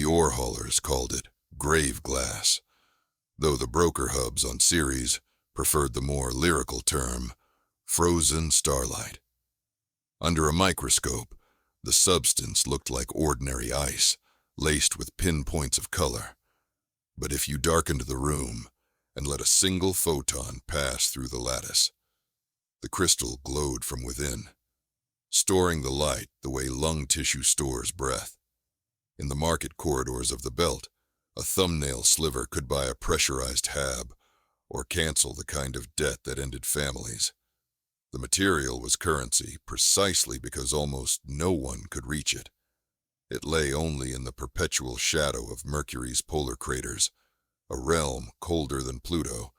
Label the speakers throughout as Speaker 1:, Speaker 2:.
Speaker 1: The ore haulers called it grave glass, though the broker hubs on Ceres preferred the more lyrical term frozen starlight. Under a microscope, the substance looked like ordinary ice, laced with pinpoints of color. But if you darkened the room and let a single photon pass through the lattice, the crystal glowed from within, storing the light the way lung tissue stores breath. In the market corridors of the belt, a thumbnail sliver could buy a pressurized hab or cancel the kind of debt that ended families. The material was currency precisely because almost no one could reach it. It lay only in the perpetual shadow of Mercury's polar craters, a realm colder than Pluto,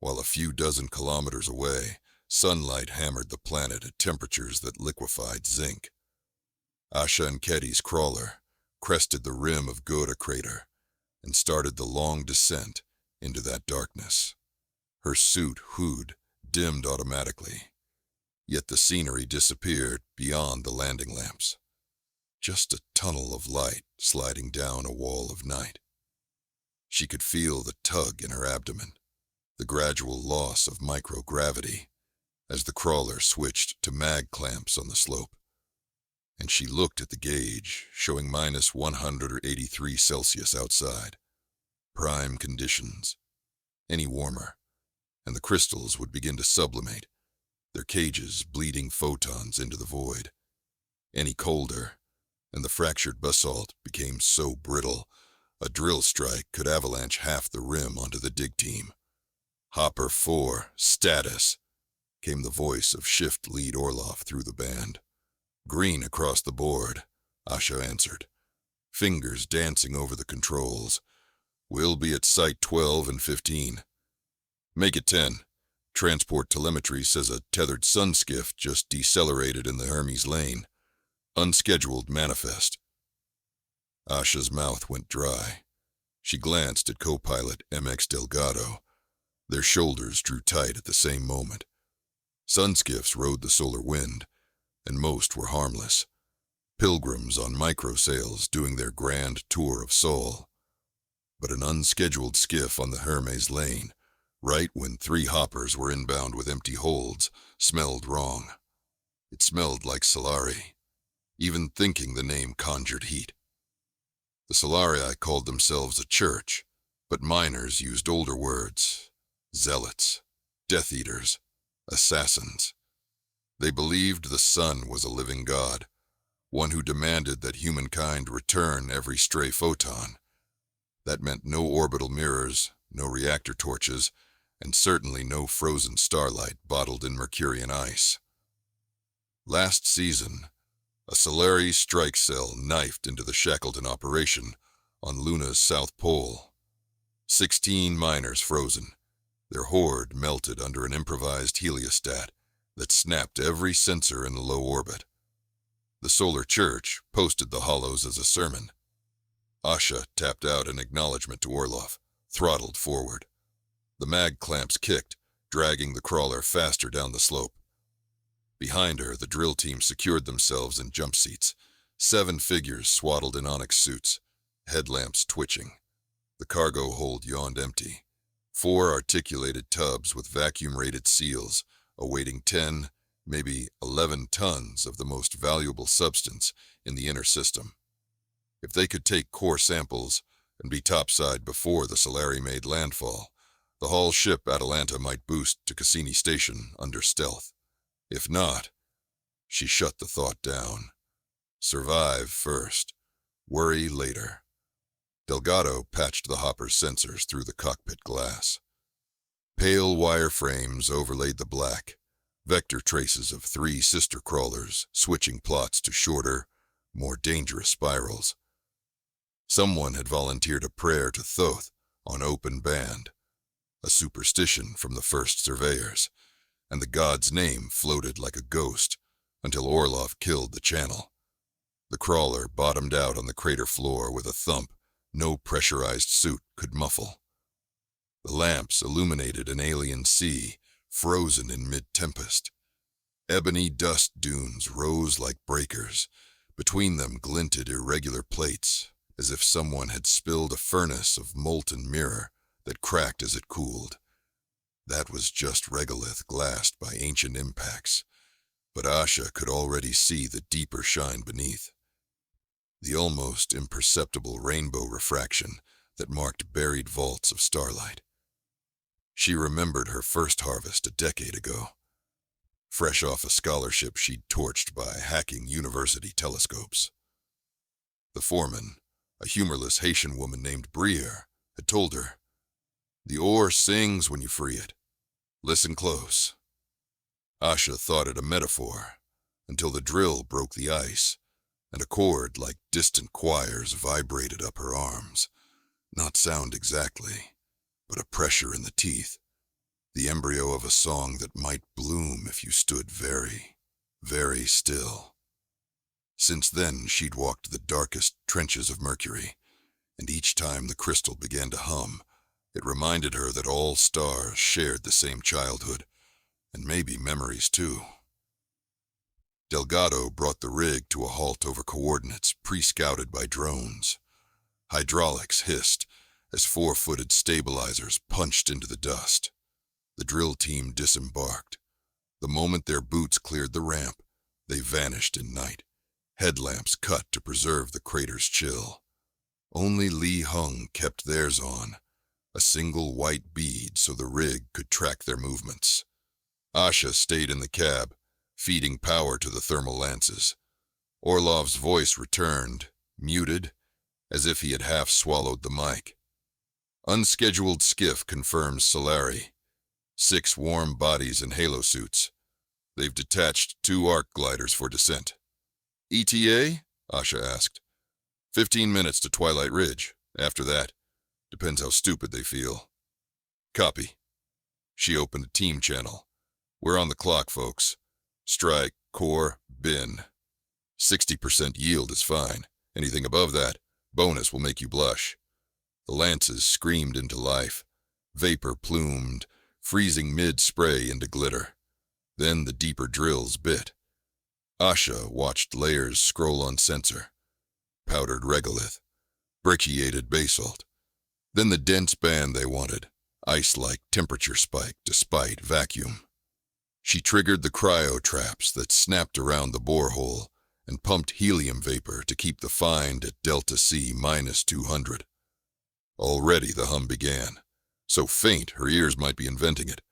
Speaker 1: while a few dozen kilometers away, sunlight hammered the planet at temperatures that liquefied zinc. Asha and Ketty's crawler crested the rim of Goda crater and started the long descent into that darkness. Her suit hooed, dimmed automatically, yet the scenery disappeared beyond the landing lamps. Just a tunnel of light sliding down a wall of night. She could feel the tug in her abdomen, the gradual loss of microgravity, as the crawler switched to mag clamps on the slope. And she looked at the gauge, showing minus 183 Celsius outside. Prime conditions. Any warmer, and the crystals would begin to sublimate, their cages bleeding photons into the void. Any colder, and the fractured basalt became so brittle, a drill strike could avalanche half the rim onto the dig team. Hopper 4, status, came the voice of shift lead Orloff through the band. Green across the board, Asha answered, fingers dancing over the controls. We'll be at Site 12 in 15. Make it 10. Transport telemetry says a tethered sun skiff just decelerated in the Hermes lane. Unscheduled manifest. Asha's mouth went dry. She glanced at co-pilot MX Delgado. Their shoulders drew tight at the same moment. Sun skiffs rode the solar wind, and most were harmless. Pilgrims on microsails doing their grand tour of Sol. But an unscheduled skiff on the Hermes lane, right when 3 hoppers were inbound with empty holds, smelled wrong. It smelled like Solari. Even thinking the name conjured heat. The Solarii called themselves a church, but miners used older words. Zealots, Death Eaters, assassins. They believed the sun was a living god, one who demanded that humankind return every stray photon. That meant no orbital mirrors, no reactor torches, and certainly no frozen starlight bottled in Mercurian ice. Last season, a Solari strike cell knifed into the Shackleton operation on Luna's south pole. 16 miners frozen, their hoard melted under an improvised heliostat that snapped every sensor in the low orbit. The solar church posted the hollows as a sermon. Asha tapped out an acknowledgement to Orloff, throttled forward. The mag clamps kicked, dragging the crawler faster down the slope. Behind her, the drill team secured themselves in jump seats, 7 figures swaddled in onyx suits, headlamps twitching. The cargo hold yawned empty. 4 articulated tubs with vacuum-rated seals, awaiting 10, maybe 11 tons of the most valuable substance in the inner system. If they could take core samples and be topside before the Solari made landfall, the Hall ship Atalanta might boost to Cassini Station under stealth. If not, she shut the thought down. Survive first, worry later. Delgado patched the hopper's sensors through the cockpit glass. Pale wire frames overlaid the black, vector traces of 3 sister crawlers switching plots to shorter, more dangerous spirals. Someone had volunteered a prayer to Thoth on open band, a superstition from the first surveyors, and the god's name floated like a ghost until Orloff killed the channel. The crawler bottomed out on the crater floor with a thump no pressurized suit could muffle. The lamps illuminated an alien sea, frozen in mid-tempest. Ebony dust dunes rose like breakers. Between them glinted irregular plates, as if someone had spilled a furnace of molten mirror that cracked as it cooled. That was just regolith glassed by ancient impacts, but Asha could already see the deeper shine beneath. The almost imperceptible rainbow refraction that marked buried vaults of starlight. She remembered her first harvest a decade ago, fresh off a scholarship she'd torched by hacking university telescopes. The foreman, a humorless Haitian woman named Briere, had told her, "The ore sings when you free it. Listen close." Asha thought it a metaphor, until the drill broke the ice, and a chord like distant choirs vibrated up her arms. Not sound exactly, but a pressure in the teeth, the embryo of a song that might bloom if you stood very, very still. Since then, she'd walked the darkest trenches of Mercury, and each time the crystal began to hum, it reminded her that all stars shared the same childhood, and maybe memories too. Delgado brought the rig to a halt over coordinates pre-scouted by drones. Hydraulics hissed as four-footed stabilizers punched into the dust. The drill team disembarked. The moment their boots cleared the ramp, they vanished in night, headlamps cut to preserve the crater's chill. Only Li Hung kept theirs on, a single white bead so the rig could track their movements. Asha stayed in the cab, feeding power to the thermal lances. Orlov's voice returned, muted, as if he had half swallowed the mic. Unscheduled skiff confirms Solari. 6 warm bodies in halo suits. They've detached 2 arc gliders for descent. ETA? Asha asked. 15 minutes to Twilight Ridge. After that, depends how stupid they feel. Copy. She opened a team channel. We're on the clock, folks. Strike, core, bin. 60% yield is fine. Anything above that, bonus will make you blush. The lances screamed into life. Vapor plumed, freezing mid-spray into glitter. Then the deeper drills bit. Asha watched layers scroll on sensor. Powdered regolith. Brecciated basalt. Then the dense band they wanted. Ice-like temperature spike despite vacuum. She triggered the cryo traps that snapped around the borehole and pumped helium vapor to keep the find at delta C minus 200. Already the hum began. So faint her ears might be inventing it,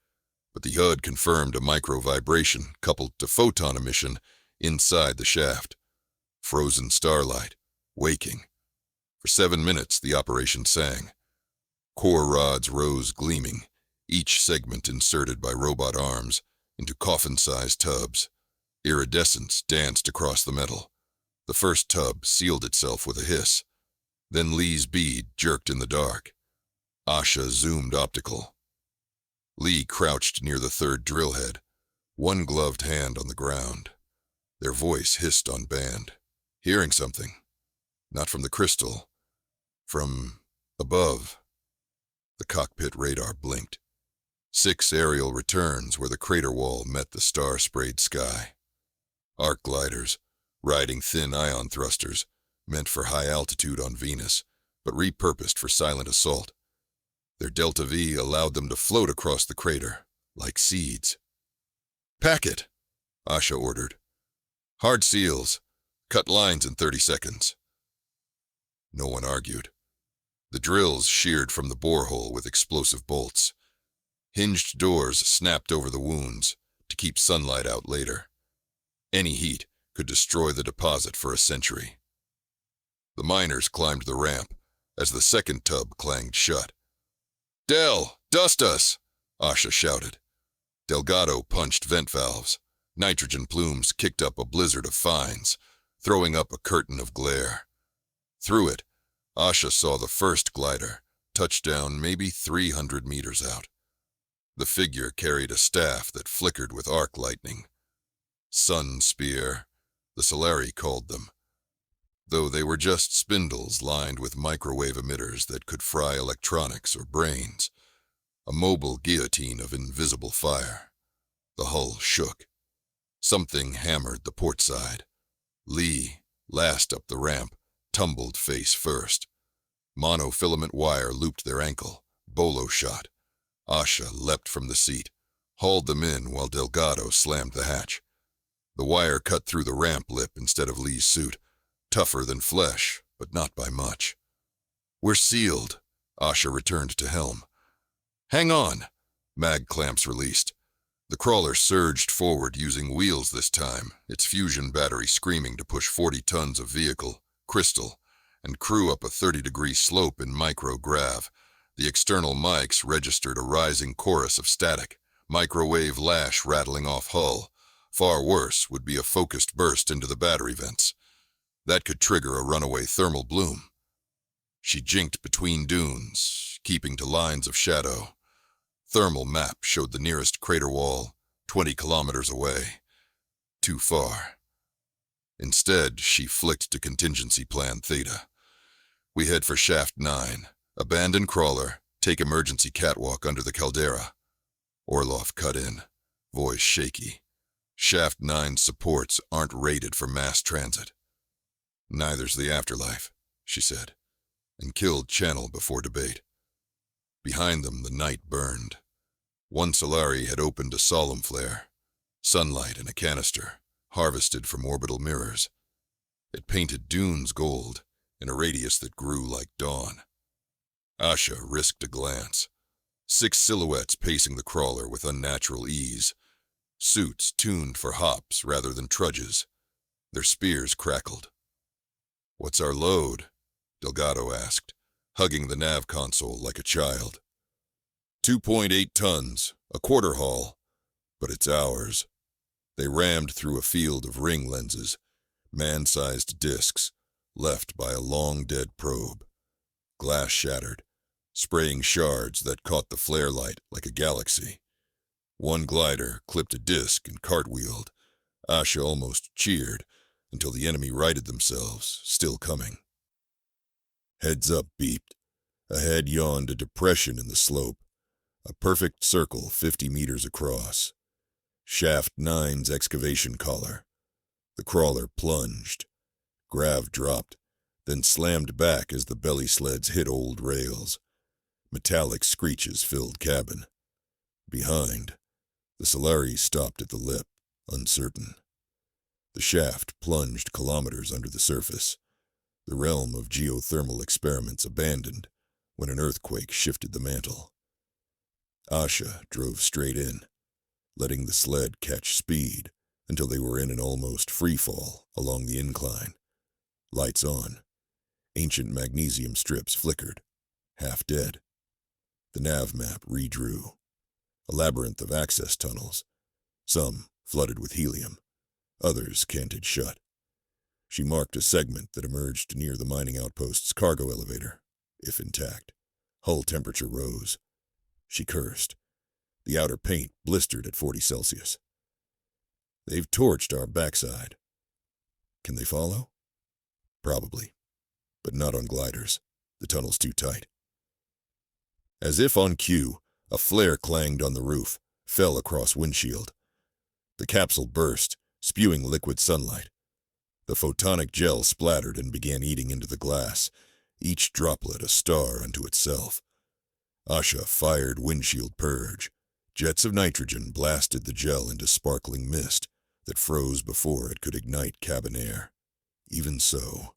Speaker 1: but the HUD confirmed a micro-vibration coupled to photon emission inside the shaft. Frozen starlight, waking. For 7 minutes the operation sang. Core rods rose gleaming, each segment inserted by robot arms into coffin-sized tubs. Iridescence danced across the metal. The first tub sealed itself with a hiss. Then Lee's bead jerked in the dark. Asha zoomed optical. Lee crouched near the third drill head, one gloved hand on the ground. Their voice hissed on band. Hearing something. Not from the crystal. From above. The cockpit radar blinked. 6 aerial returns where the crater wall met the star-sprayed sky. Arc gliders, riding thin ion thrusters, meant for high altitude on Venus, but repurposed for silent assault. Their delta V allowed them to float across the crater, like seeds. "Pack it," Asha ordered. "Hard seals. Cut lines in 30 seconds. No one argued. The drills sheared from the borehole with explosive bolts. Hinged doors snapped over the wounds to keep sunlight out later. Any heat could destroy the deposit for a century. The miners climbed the ramp as the second tub clanged shut. "Del, dust us!" Asha shouted. Delgado punched vent valves. Nitrogen plumes kicked up a blizzard of fines, throwing up a curtain of glare. Through it, Asha saw the first glider, touch down maybe 300 meters out. The figure carried a staff that flickered with arc lightning. Sun spear, the Solari called them, though they were just spindles lined with microwave emitters that could fry electronics or brains. A mobile guillotine of invisible fire. The hull shook. Something hammered the port side. Lee, last up the ramp, tumbled face first. Monofilament wire looped their ankle. Bolo shot. Asha leapt from the seat, hauled them in while Delgado slammed the hatch. The wire cut through the ramp lip instead of Lee's suit, tougher than flesh, but not by much. "We're sealed," Asha returned to helm. "Hang on," mag clamps released. The crawler surged forward using wheels this time, its fusion battery screaming to push 40 tons of vehicle, crystal, and crew up a 30-degree slope in micrograv. The external mics registered a rising chorus of static, microwave lash rattling off hull. Far worse would be a focused burst into the battery vents. That could trigger a runaway thermal bloom. She jinked between dunes, keeping to lines of shadow. Thermal map showed the nearest crater wall, 20 kilometers away. Too far. Instead, she flicked to contingency plan Theta. "We head for Shaft 9. Abandon crawler, take emergency catwalk under the caldera." Orloff cut in, voice shaky. "Shaft 9's supports aren't rated for mass transit." "Neither's the afterlife," she said, and killed channel before debate. Behind them, the night burned. One Solari had opened a solemn flare, sunlight in a canister, harvested from orbital mirrors. It painted dunes gold in a radius that grew like dawn. Asha risked a glance. 6 silhouettes pacing the crawler with unnatural ease. Suits tuned for hops rather than trudges. Their spears crackled. "What's our load?" Delgado asked, hugging the nav console like a child. 2.8 tons, a quarter haul, but it's ours." They rammed through a field of ring lenses, man-sized discs, left by a long-dead probe. Glass shattered, spraying shards that caught the flare light like a galaxy. One glider clipped a disc and cartwheeled. Asha almost cheered until the enemy righted themselves, still coming. Heads up beeped. Ahead yawned a depression in the slope, a perfect circle 50 meters across. Shaft 9's excavation collar. The crawler plunged. Grav dropped, then slammed back as the belly sleds hit old rails. Metallic screeches filled cabin. Behind, the Solari stopped at the lip, uncertain. The shaft plunged kilometers under the surface, the realm of geothermal experiments abandoned when an earthquake shifted the mantle. Asha drove straight in, letting the sled catch speed until they were in an almost free fall along the incline. Lights on. Ancient magnesium strips flickered, half dead. The nav map redrew. A labyrinth of access tunnels, some flooded with helium, others canted shut. She marked a segment that emerged near the mining outpost's cargo elevator, if intact. Hull temperature rose. She cursed. The outer paint blistered at 40 Celsius. "They've torched our backside. Can they follow?" "Probably, but not on gliders. The tunnel's too tight." As if on cue, a flare clanged on the roof, fell across windshield. The capsule burst, spewing liquid sunlight. The photonic gel splattered and began eating into the glass, each droplet a star unto itself. Asha fired windshield purge. Jets of nitrogen blasted the gel into sparkling mist that froze before it could ignite cabin air. Even so,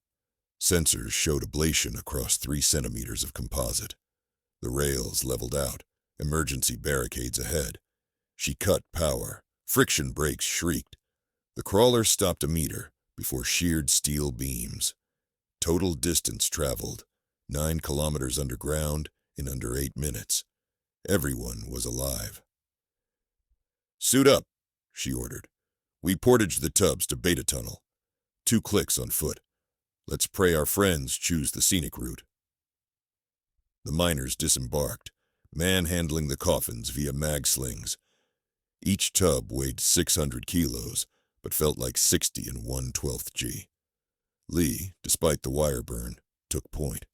Speaker 1: sensors showed ablation across 3 centimeters of composite. The rails leveled out, emergency barricades ahead. She cut power. Friction brakes shrieked. The crawler stopped a meter before sheared steel beams. Total distance traveled, 9 kilometers underground in under 8 minutes. Everyone was alive. "Suit up," she ordered. "We portaged the tubs to Beta Tunnel. 2 clicks on foot. Let's pray our friends choose the scenic route." The miners disembarked, manhandling the coffins via mag slings. Each tub weighed 600 kilos, but felt like 60 in 1/12 G. Lee, despite the wire burn, took point.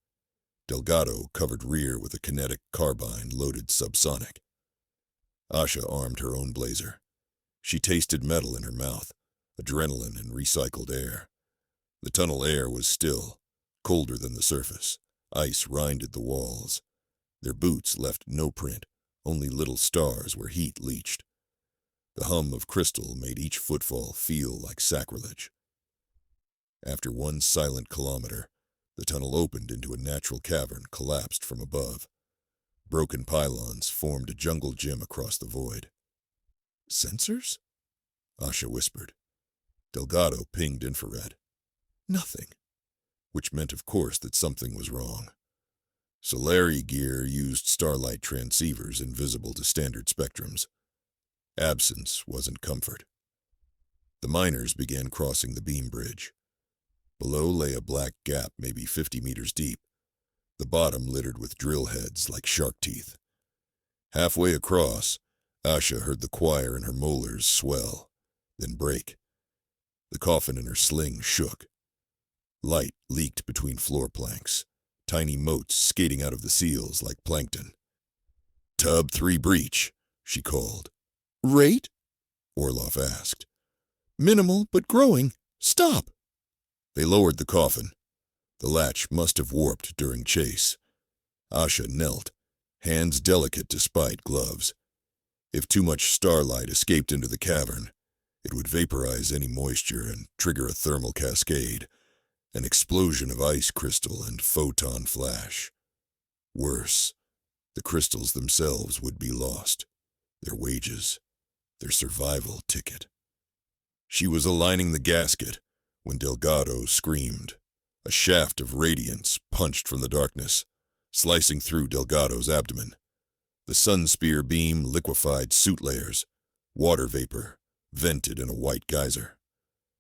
Speaker 1: Delgado covered rear with a kinetic carbine loaded subsonic. Asha armed her own blazer. She tasted metal in her mouth, adrenaline and recycled air. The tunnel air was still, colder than the surface. Ice rinded the walls. Their boots left no print, only little stars where heat leached. The hum of crystal made each footfall feel like sacrilege. After one silent kilometer, the tunnel opened into a natural cavern collapsed from above. Broken pylons formed a jungle gym across the void. "Sensors?" Asha whispered. Delgado pinged infrared. Nothing. Which meant, of course, that something was wrong. Solari gear used Starlight transceivers invisible to standard spectrums. Absence wasn't comfort. The miners began crossing the beam bridge. Below lay a black gap maybe 50 meters deep, the bottom littered with drill heads like shark teeth. Halfway across, Asha heard the choir in her molars swell, then break. The coffin in her sling shook. Light leaked between floor planks, tiny motes skating out of the seals like plankton. "Tub 3 breach," she called. "Rate?" Orloff asked. "Minimal, but growing. Stop!" They lowered the coffin. The latch must have warped during chase. Asha knelt, hands delicate despite gloves. If too much starlight escaped into the cavern, it would vaporize any moisture and trigger a thermal cascade, an explosion of ice crystal and photon flash. Worse, the crystals themselves would be lost, their wages, their survival ticket. She was aligning the gasket when Delgado screamed. A shaft of radiance punched from the darkness, slicing through Delgado's abdomen. The sun spear beam liquefied suit layers, water vapor vented in a white geyser.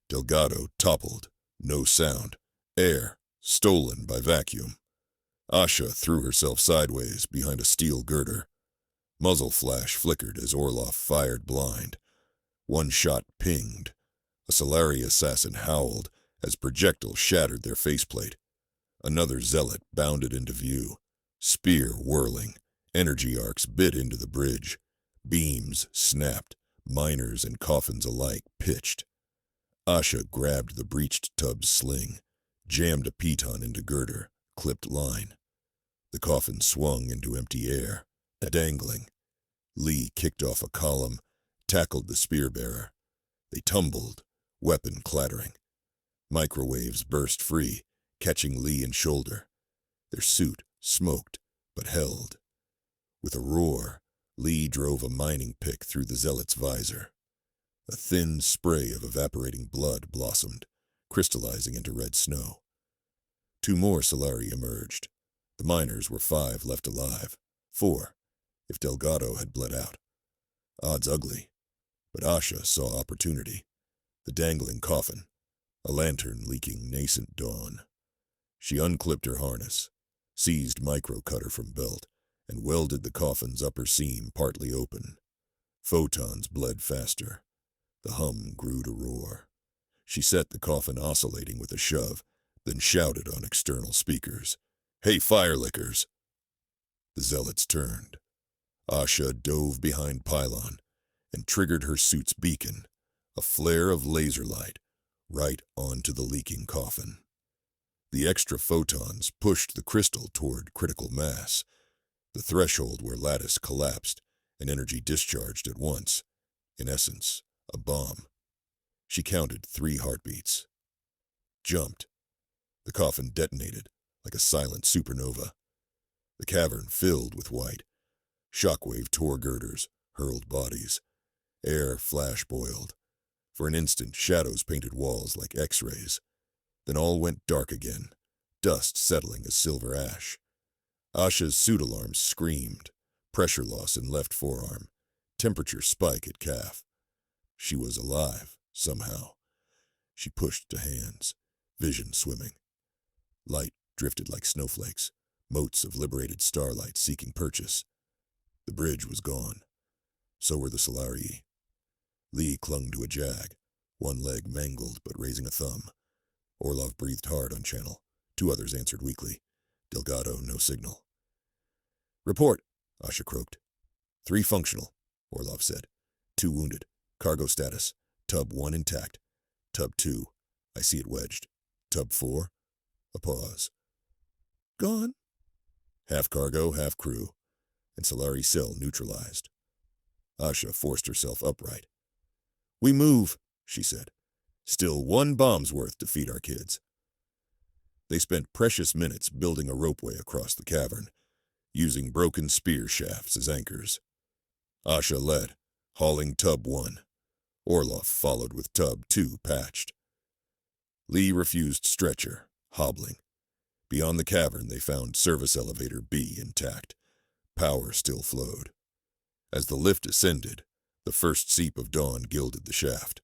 Speaker 1: Delgado toppled, no sound, air stolen by vacuum. Asha threw herself sideways behind a steel girder. Muzzle flash flickered as Orloff fired blind. One shot pinged. A Solari assassin howled as projectiles shattered their faceplate. Another zealot bounded into view, spear whirling, energy arcs bit into the bridge. Beams snapped, miners and coffins alike pitched. Asha grabbed the breached tub's sling, jammed a piton into girder, clipped line. The coffin swung into empty air, dangling. Lee kicked off a column, tackled the spear-bearer. They tumbled, weapon clattering. Microwaves burst free, catching Lee in shoulder. Their suit smoked, but held. With a roar, Lee drove a mining pick through the zealot's visor. A thin spray of evaporating blood blossomed, crystallizing into red snow. 2 more Solari emerged. The miners were 5 left alive. 4, if Delgado had bled out. Odds ugly, but Asha saw opportunity. The dangling coffin, a lantern leaking nascent dawn. She unclipped her harness, seized micro-cutter from belt, and welded the coffin's upper seam partly open. Photons bled faster. The hum grew to roar. She set the coffin oscillating with a shove, then shouted on external speakers, "Hey, firelickers!" The zealots turned. Asha dove behind pylon and triggered her suit's beacon, a flare of laser light, right onto the leaking coffin. The extra photons pushed the crystal toward critical mass, the threshold where lattice collapsed and energy discharged at once. In essence, a bomb. She counted 3 heartbeats. Jumped. The coffin detonated like a silent supernova. The cavern filled with white. Shockwave tore girders, hurled bodies. Air flash-boiled. For an instant, shadows painted walls like X-rays. Then all went dark again, dust settling as silver ash. Asha's suit alarms screamed, pressure loss in left forearm, temperature spike at calf. She was alive, somehow. She pushed to hands, vision swimming. Light drifted like snowflakes, motes of liberated starlight seeking purchase. The bridge was gone. So were the Solari. Lee clung to a jag, one leg mangled but raising a thumb. Orlov breathed hard on channel. 2 others answered weakly. Delgado, no signal. "Report," Asha croaked. 3 functional, Orlov said. 2 wounded. Cargo status. Tub 1 intact. Tub 2, I see it wedged. Tub 4, a pause.
Speaker 2: Gone. Half cargo, half crew, and Solari's cell neutralized. Asha forced herself upright. We move, she said. Still 1 bomb's worth to feed our kids. They spent precious minutes building a ropeway across the cavern, using broken spear shafts as anchors. Asha led, hauling Tub 1. Orloff followed with Tub 2 patched. Lee refused stretcher, hobbling. Beyond the cavern they found service elevator B intact. Power still flowed. As the lift ascended, the first seep of dawn gilded the shaft.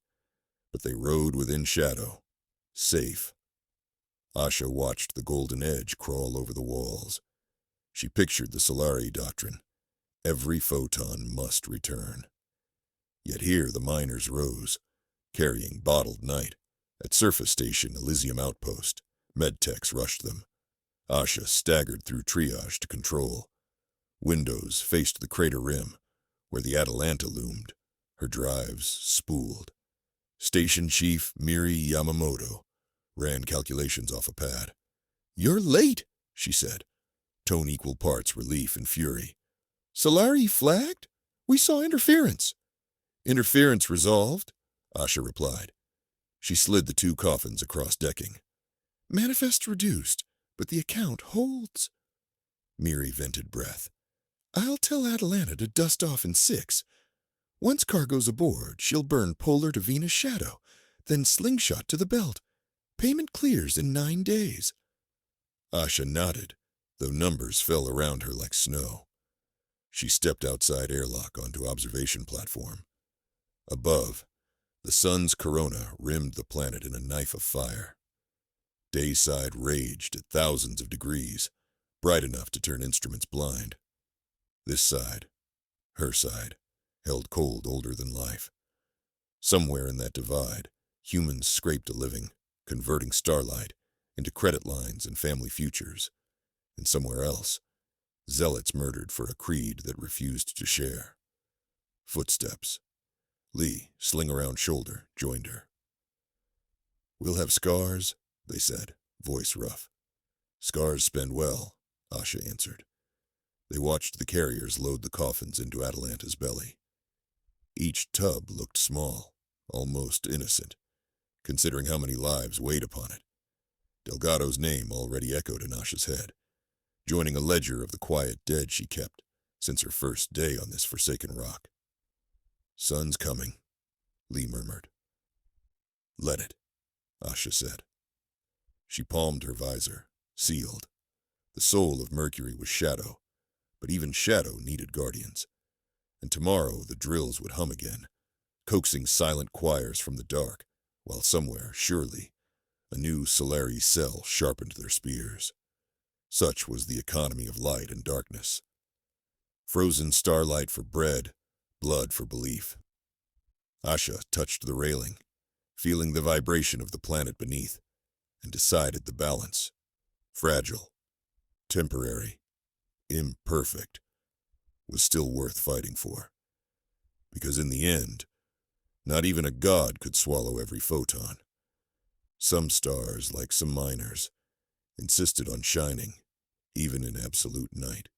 Speaker 2: But they rode within shadow, safe. Asha watched the golden edge crawl over the walls. She pictured the Solari doctrine. Every photon must return. Yet here the miners rose, carrying bottled night. At surface station Elysium Outpost, medtechs rushed them. Asha staggered through triage to control. Windows faced the crater rim, where the Atalanta loomed, her drives spooled. Station Chief Miri Yamamoto ran calculations off a pad. You're late, she said, tone equal parts relief and fury. Solari flagged? We saw interference. Interference resolved, Asha replied. She slid the 2 coffins across decking. Manifest reduced, but the account holds. Miri vented breath. I'll tell Atalanta to dust off in 6. Once cargo's aboard, she'll burn polar to Venus shadow, then slingshot to the belt. Payment clears in 9 days. Asha nodded, though numbers fell around her like snow. She stepped outside airlock onto observation platform. Above, the sun's corona rimmed the planet in a knife of fire. Dayside raged at thousands of degrees, bright enough to turn instruments blind. This side, her side, held cold older than life. Somewhere in that divide, humans scraped a living, converting Starlight into credit lines and family futures. And somewhere else, zealots murdered for a creed that refused to share. Footsteps. Lee, sling around shoulder, joined her. We'll have scars, they said, voice rough. Scars spend well, Asha answered. They watched the carriers load the coffins into Atalanta's belly. Each tub looked small, almost innocent, considering how many lives weighed upon it. Delgado's name already echoed in Asha's head, joining a ledger of the quiet dead she kept since her first day on this forsaken rock. Sun's coming, Lee murmured. Let it, Asha said. She palmed her visor, sealed. The soul of Mercury was shadow, but even shadow needed guardians. And tomorrow the drills would hum again, coaxing silent choirs from the dark, while somewhere, surely, a new Solari cell sharpened their spears. Such was the economy of light and darkness. Frozen starlight for bread, blood for belief. Asha touched the railing, feeling the vibration of the planet beneath, and decided the balance. Fragile, temporary, imperfect, was still worth fighting for. Because in the end, not even a god could swallow every photon. Some stars, like some miners, insisted on shining, even in absolute night.